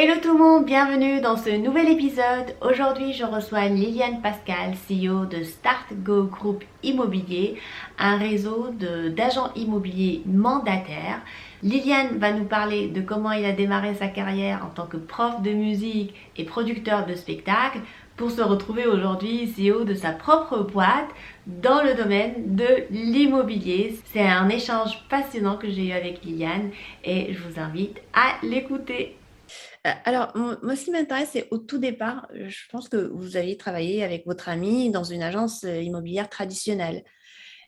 Hello tout le monde, bienvenue dans ce nouvel épisode. Aujourd'hui, je reçois Liliane Pascal, CEO de Start Go Group Immobilier, un réseau d'agents immobiliers mandataires. Liliane va nous parler de comment il a démarré sa carrière en tant que prof de musique et producteur de spectacles pour se retrouver aujourd'hui CEO de sa propre boîte dans le domaine de l'immobilier. C'est un échange passionnant que j'ai eu avec Liliane et je vous invite à l'écouter. Alors, moi, ce qui m'intéresse, c'est au tout départ, je pense que vous aviez travaillé avec votre ami dans une agence immobilière traditionnelle.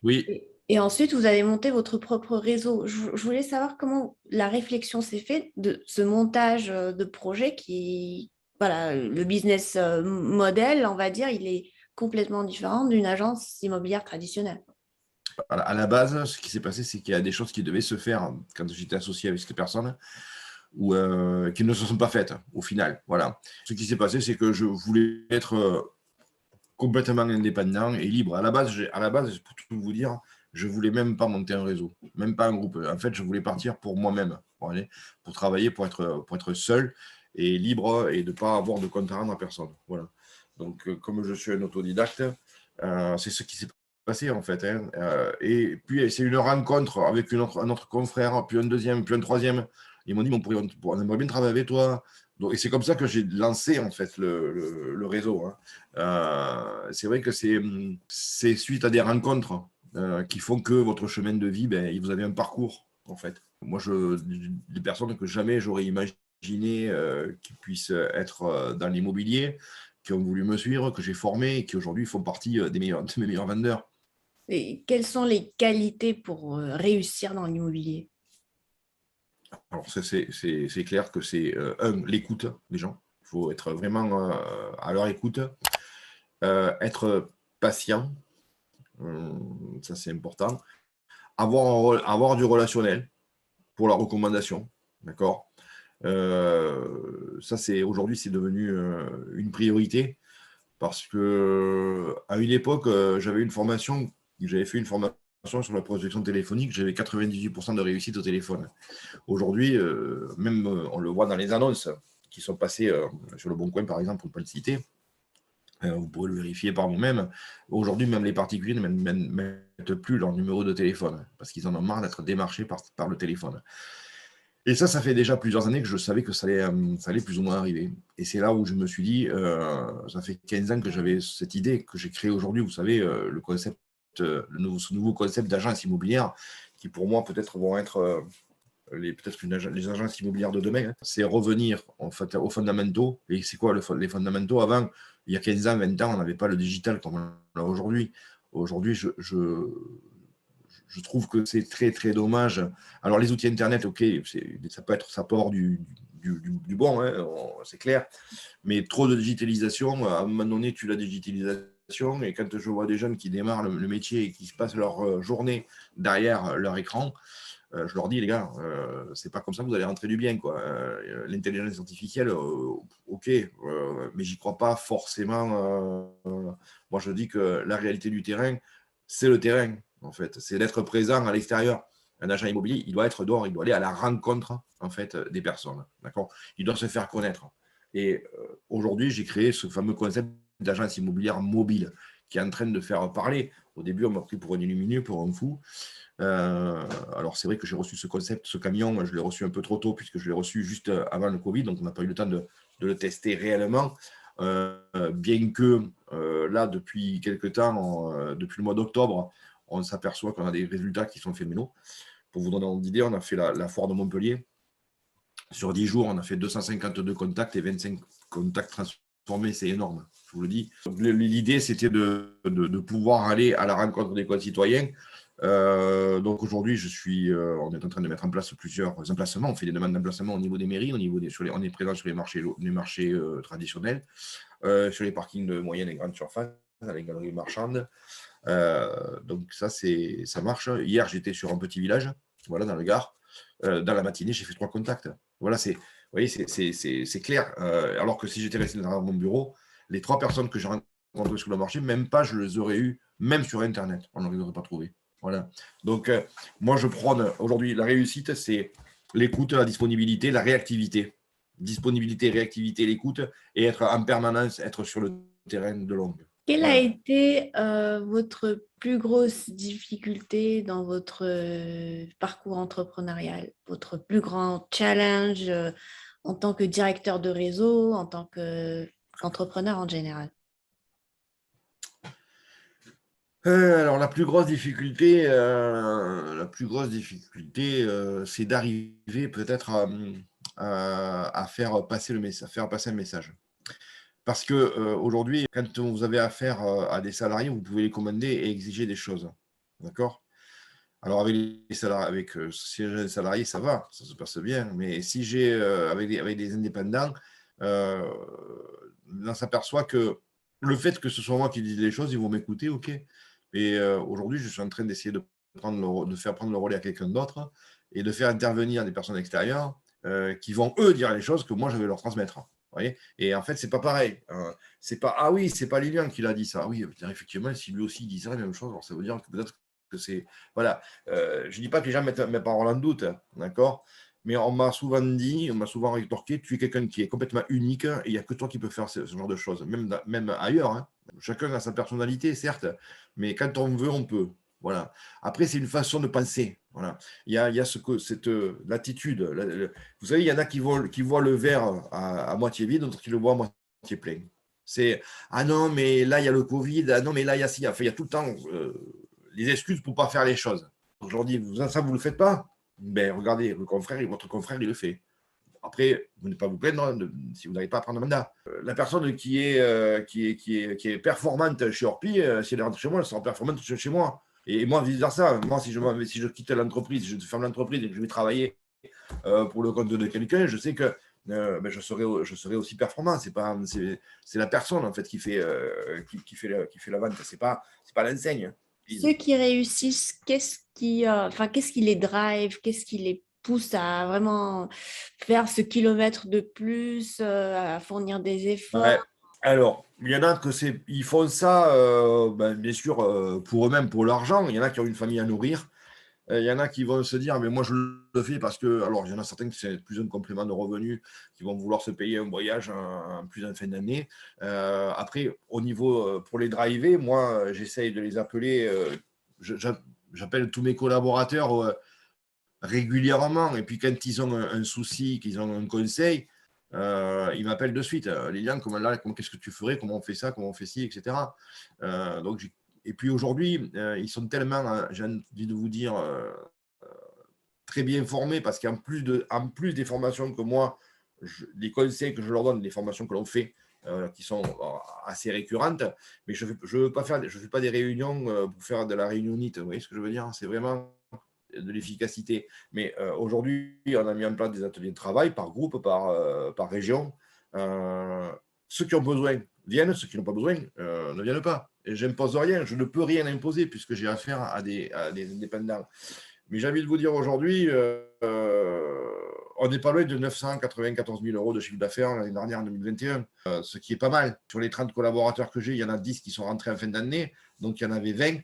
Oui, Et ensuite, vous avez monté votre propre réseau. Je voulais savoir comment la réflexion s'est faite de ce montage de projet qui, voilà, le business model, on va dire, il est complètement différent d'une agence immobilière traditionnelle. à la base, ce qui s'est passé, c'est qu'il y a des choses qui devaient se faire quand j'étais associé avec cette personne ou qui ne se sont pas faites au final. Voilà. Ce qui s'est passé, c'est que je voulais être complètement indépendant et libre. À la base, pour tout vous dire, je voulais même pas monter un réseau, même pas un groupe. En fait, je voulais partir pour moi-même, pour travailler, pour être seul et libre et de ne pas avoir de compte à rendre à personne. Voilà. Donc, comme je suis un autodidacte, c'est ce qui s'est passé en fait, hein. Et puis, c'est une rencontre avec un autre confrère, puis un deuxième, puis un troisième. Ils m'ont dit, on aimerait bien travailler avec toi. Donc, et c'est comme ça que j'ai lancé en fait le réseau, hein. C'est vrai que c'est suite à des rencontres qui font que votre chemin de vie, ben, vous avez un parcours, en fait. Moi, des personnes que jamais j'aurais imaginé qui puissent être dans l'immobilier, qui ont voulu me suivre, que j'ai formé et qui aujourd'hui font partie de mes meilleurs vendeurs. Et quelles sont les qualités pour réussir dans l'immobilier? Alors, ça, c'est clair que c'est, l'écoute des gens. Il faut être vraiment à leur écoute, être patient, ça c'est important. Avoir du relationnel pour la recommandation, d'accord. Ça, aujourd'hui, c'est devenu une priorité parce que à une époque, j'avais fait une formation sur la prospection téléphonique, j'avais 98% de réussite au téléphone. Aujourd'hui, même on le voit dans les annonces qui sont passées sur le Bon Coin, par exemple, pour ne pas le citer. Vous pourrez le vérifier par vous-même. Aujourd'hui, même les particuliers ne mettent plus leur numéro de téléphone parce qu'ils en ont marre d'être démarchés par le téléphone. Et ça fait déjà plusieurs années que je savais que ça allait plus ou moins arriver. Et c'est là où je me suis dit, ça fait 15 ans que j'avais cette idée que j'ai créée aujourd'hui, vous savez, le concept, ce nouveau concept d'agence immobilière, qui pour moi peut-être vont être peut-être les agences immobilières de demain, hein. C'est revenir en fait, aux fondamentaux. Et c'est quoi les fondamentaux? Avant, il y a 15 ans, 20 ans, on n'avait pas le digital comme on a aujourd'hui. Aujourd'hui, je trouve que c'est très très dommage. Alors les outils internet, ok, ça peut avoir du bon, hein, c'est clair, mais trop de digitalisation, à un moment donné, tu la digitalisation, et quand je vois des jeunes qui démarrent le métier et qui se passent leur journée derrière leur écran, je leur dis, les gars, c'est pas comme ça que vous allez rentrer du bien, quoi. L'intelligence artificielle, ok, mais j'y crois pas forcément. Moi, je dis que la réalité du terrain, c'est le terrain, en fait. C'est d'être présent à l'extérieur. Un agent immobilier, il doit être dehors, il doit aller à la rencontre, en fait, des personnes. D'accord. Il doit se faire connaître. Et aujourd'hui, j'ai créé ce fameux concept d'agence immobilière mobile qui est en train de faire parler. Au début, on m'a pris pour un illuminé, pour un fou. Alors c'est vrai que j'ai reçu ce concept, ce camion, je l'ai reçu un peu trop tôt puisque je l'ai reçu juste avant le Covid, donc on n'a pas eu le temps de le tester réellement. Bien que là, depuis quelques temps, depuis le mois d'octobre, on s'aperçoit qu'on a des résultats qui sont phénoménaux. Pour vous donner une idée, on a fait la foire de Montpellier. Sur 10 jours, on a fait 252 contacts et 25 contacts transformés, c'est énorme, je vous le dis. L'idée, c'était de pouvoir aller à la rencontre des concitoyens. Donc aujourd'hui, on est en train de mettre en place plusieurs emplacements. On fait des demandes d'emplacement au niveau des mairies, on est présent sur les marchés traditionnels, sur les parkings de moyenne et grande surface, dans les galeries marchandes. Donc ça marche. Hier, j'étais sur un petit village, voilà, dans le Gard. Dans la matinée, j'ai fait 3 contacts. Voilà, vous voyez, c'est clair. Alors que si j'étais resté dans mon bureau, les 3 personnes que j'ai rencontrées sur le marché, même pas, je les aurais eues, même sur Internet. On ne les aurait pas trouvées. Voilà. Donc, moi, je prône aujourd'hui la réussite, c'est l'écoute, la disponibilité, la réactivité. disponibilité, réactivité, l'écoute et être en permanence, être sur le terrain de longue. Quelle a Voilà. été votre plus grosse difficulté dans votre parcours entrepreneurial, votre plus grand challenge en tant que directeur de réseau, en tant qu'entrepreneur en général? Alors la plus grosse difficulté, c'est d'arriver peut-être à faire passer le message, faire passer un message. Parce que aujourd'hui, quand vous avez affaire à des salariés, vous pouvez les commander et exiger des choses. D'accord? Alors avec les salariés, si j'ai des salariés, ça va, ça se passe bien. Mais si j'ai avec des indépendants, euh, on s'aperçoit que le fait que ce soit moi qui dise les choses, ils vont m'écouter, ok. Et aujourd'hui, je suis en train d'essayer de faire prendre le relais à quelqu'un d'autre et de faire intervenir des personnes extérieures qui vont eux dire les choses que moi je vais leur transmettre. Vous voyez, et en fait, c'est pas pareil. C'est pas ah oui, c'est pas Lilian qui l'a dit ça. Oui, effectivement, si lui aussi disait la même chose, alors ça veut dire que peut-être que c'est voilà. Je ne dis pas que les gens mettent mes paroles en doute, hein, d'accord. Mais on m'a souvent rétorqué, tu es quelqu'un qui est complètement unique et il n'y a que toi qui peux faire ce genre de choses, même ailleurs. Hein. Chacun a sa personnalité, certes, mais quand on veut, on peut. Voilà. Après, c'est une façon de penser. Voilà. Il y a cette l'attitude. Vous savez, il y en a qui voient le verre à moitié vide, d'autres qui le voient à moitié plein. C'est ah non, mais là, il y a le Covid. Ah non, mais là, il y a ci. Enfin, il y a tout le temps les excuses pour ne pas faire les choses. Je leur dis, ça, vous ne le faites pas? Ben, regardez, votre confrère, il le fait. Après, vous n'êtes pas vous plaindre si vous n'arrivez pas à prendre un mandat. La personne qui est performante chez Orpi, si elle rentre chez moi, elle sera performante chez moi. Et moi, vice-versa. Moi, si je quitte l'entreprise, je ferme l'entreprise et que je vais travailler pour le compte de quelqu'un, je sais que ben, je serai aussi performant. C'est la personne en fait qui fait la vente. C'est pas l'enseigne. Ceux qui réussissent, qu'est-ce qui les drive, qu'est-ce qui les pousse à vraiment faire ce kilomètre de plus, à fournir des efforts? Ouais. Alors, il y en a ils font ça, ben, bien sûr, pour eux-mêmes, pour l'argent. Il y en a qui ont une famille à nourrir. Il y en a qui vont se dire, mais moi je le fais parce que, alors il y en a certains qui c'est plus un complément de revenus, qui vont vouloir se payer un voyage plus en fin d'année. Après, au niveau, pour les driver, moi j'essaye de les appeler, j'appelle tous mes collaborateurs régulièrement, et puis quand ils ont un souci, qu'ils ont un conseil, ils m'appellent de suite. Lilian, qu'est-ce que tu ferais? Comment on fait ça? Comment on fait ci, etc. Donc, et puis aujourd'hui, ils sont tellement, j'ai envie de vous dire, très bien formés parce en plus des formations que moi, les conseils que je leur donne, les formations que l'on fait, qui sont assez récurrentes, mais je ne fais pas des réunions pour faire de la réunionnite. Vous voyez ce que je veux dire? C'est vraiment de l'efficacité. Mais aujourd'hui, on a mis en place des ateliers de travail par groupe, par région. Ceux qui ont besoin viennent, ceux qui n'ont pas besoin ne viennent pas. Et je n'impose rien, je ne peux rien imposer puisque j'ai affaire à des indépendants. Mais j'ai envie de vous dire aujourd'hui, on n'est pas loin de 994 000 euros de chiffre d'affaires l'année dernière, en 2021, ce qui est pas mal. Sur les 30 collaborateurs que j'ai, il y en a 10 qui sont rentrés en fin d'année, donc il y en avait 20.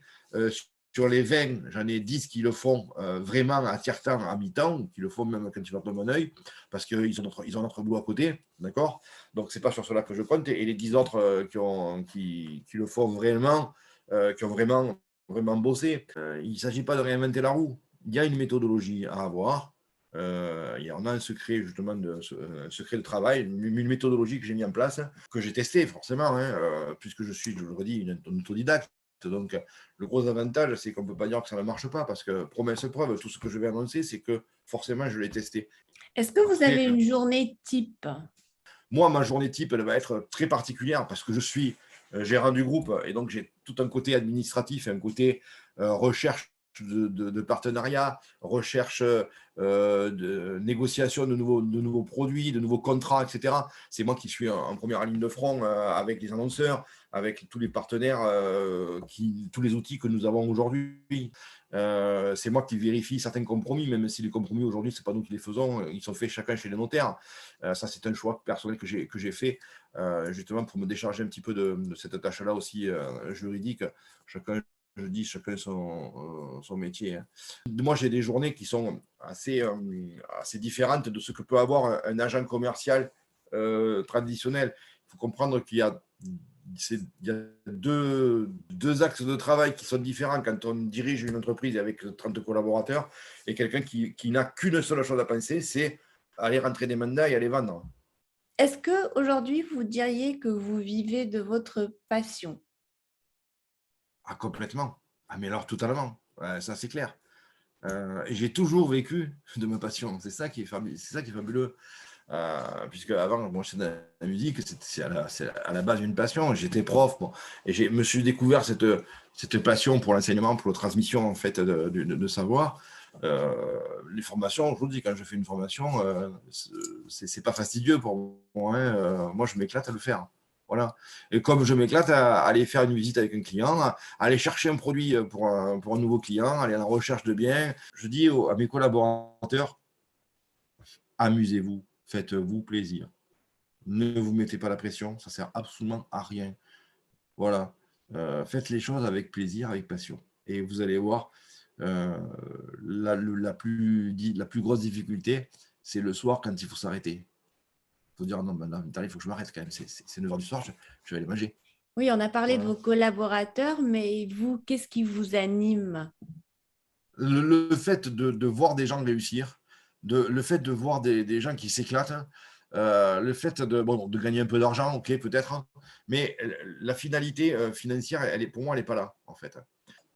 Sur les 20, j'en ai 10 qui le font vraiment à tiers-temps, à mi-temps, qui le font même quand ils leur donnent un œil, parce qu'ils ont notre boulot à côté, d'accord? Donc, ce n'est pas sur cela que je compte. Et les 10 autres qui le font vraiment, qui ont vraiment bossé. Il ne s'agit pas de réinventer la roue. Il y a une méthodologie à avoir. On a un secret, justement, un secret de travail, une méthodologie que j'ai mis en place, que j'ai testé forcément, hein, puisque je suis, je le redis, un autodidacte. Donc, le gros avantage, c'est qu'on ne peut pas dire que ça ne marche pas, parce que promesse preuve, tout ce que je vais annoncer, c'est que forcément, je l'ai testé. Est-ce que vous Après, avez une journée type? moi, ma journée type, elle va être très particulière parce que je suis gérant du groupe et donc j'ai tout un côté administratif et un côté recherche de partenariat, recherche de négociation de nouveaux produits, de nouveaux contrats, etc. C'est moi qui suis en première ligne de front avec les annonceurs, avec tous les partenaires, tous les outils que nous avons aujourd'hui. C'est moi qui vérifie certains compromis, même si les compromis aujourd'hui, ce n'est pas nous qui les faisons, ils sont faits chacun chez les notaires. Ça, c'est un choix personnel que j'ai fait, justement pour me décharger un petit peu de cette tâche-là aussi juridique. Chacun je dis chacun son métier, hein. Moi, j'ai des journées qui sont assez différentes de ce que peut avoir un agent commercial traditionnel. Il faut comprendre qu'il y a deux axes de travail qui sont différents quand on dirige une entreprise avec 30 collaborateurs et quelqu'un qui n'a qu'une seule chose à penser, c'est aller rentrer des mandats et aller vendre. Est-ce qu'aujourd'hui, vous diriez que vous vivez de votre passion? Ah, complètement. Ah, mais alors totalement. Ça, c'est clair. Et j'ai toujours vécu de ma passion. C'est ça qui est fabuleux. Puisque avant, moi, c'est de la musique, c'est à la base une passion. J'étais prof, bon, et je me suis découvert cette passion pour l'enseignement, pour la transmission en fait de savoir. Les formations, je vous dis, quand je fais une formation, c'est pas fastidieux pour moi, hein. Moi, je m'éclate à le faire. Voilà. Et comme je m'éclate à aller faire une visite avec un client, à aller chercher un produit pour un nouveau client, aller à la recherche de biens, je dis à mes collaborateurs, amusez-vous, faites-vous plaisir. Ne vous mettez pas la pression, ça sert absolument à rien. Voilà. Faites les choses avec plaisir, avec passion. Et vous allez voir, la plus grosse difficulté, c'est le soir quand il faut s'arrêter. Il faut dire non, maintenant, il faut que je m'arrête quand même. C'est 9 h du soir, je vais aller manger. Oui, on a parlé de Voilà. vos collaborateurs, mais vous, qu'est-ce qui vous anime? Le fait de voir des gens réussir, le fait de voir des gens qui s'éclatent, le fait de gagner un peu d'argent, ok, peut-être, hein, mais la finalité financière, pour moi, elle n'est pas là, en fait.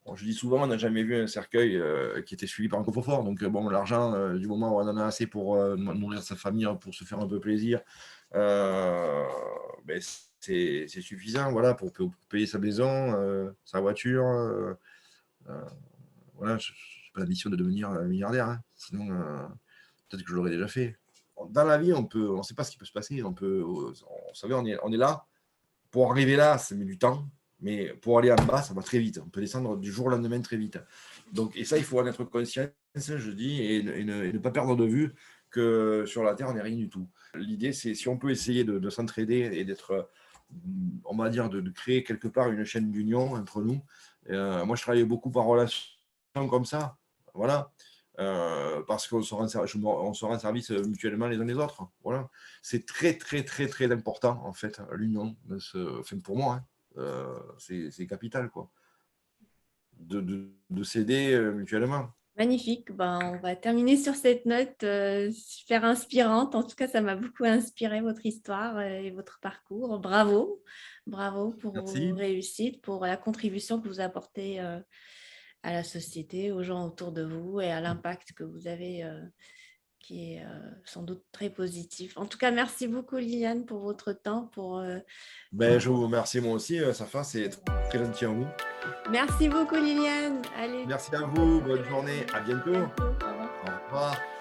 Bon, je dis souvent, on n'a jamais vu un cercueil qui était suivi par un coffre-fort. Donc, bon, l'argent, du moment où on en a assez pour nourrir sa famille, pour se faire un peu plaisir, ben, c'est suffisant, voilà, pour payer sa maison, sa voiture. Voilà, je n'ai pas l'ambition de devenir milliardaire, hein. Sinon, peut-être que je l'aurais déjà fait. Dans la vie, on ne sait pas ce qui peut se passer. Vous savez, on est là. Pour arriver là, ça met du temps. Mais pour aller en bas, ça va très vite. On peut descendre du jour au lendemain très vite. Donc, et ça, il faut en être conscient, je dis, et ne pas perdre de vue que sur la Terre, on n'est rien du tout. L'idée, c'est si on peut essayer de s'entraider et d'être, on va dire, de créer quelque part une chaîne d'union entre nous. Moi, je travaille beaucoup par relation comme ça. Voilà. Parce qu'on se rend service mutuellement les uns les autres. Voilà. C'est très, très, très, très important, en fait, l'union. Enfin, pour moi, hein, c'est capital, quoi. De s'aider mutuellement. Magnifique. Ben, on va terminer sur cette note super inspirante. En tout cas, ça m'a beaucoup inspiré votre histoire et votre parcours. Bravo. Bravo pour vos Merci. réussites, pour la contribution que vous apportez à la société, aux gens autour de vous et à l'impact que vous avez qui est sans doute très positif. En tout cas, merci beaucoup Liliane pour votre temps. Je vous remercie moi aussi, Safa, c'est très gentil à vous. Merci beaucoup Liliane. Allez, Merci à vous, bonne journée, à bientôt. à bientôt. Au revoir. Au revoir.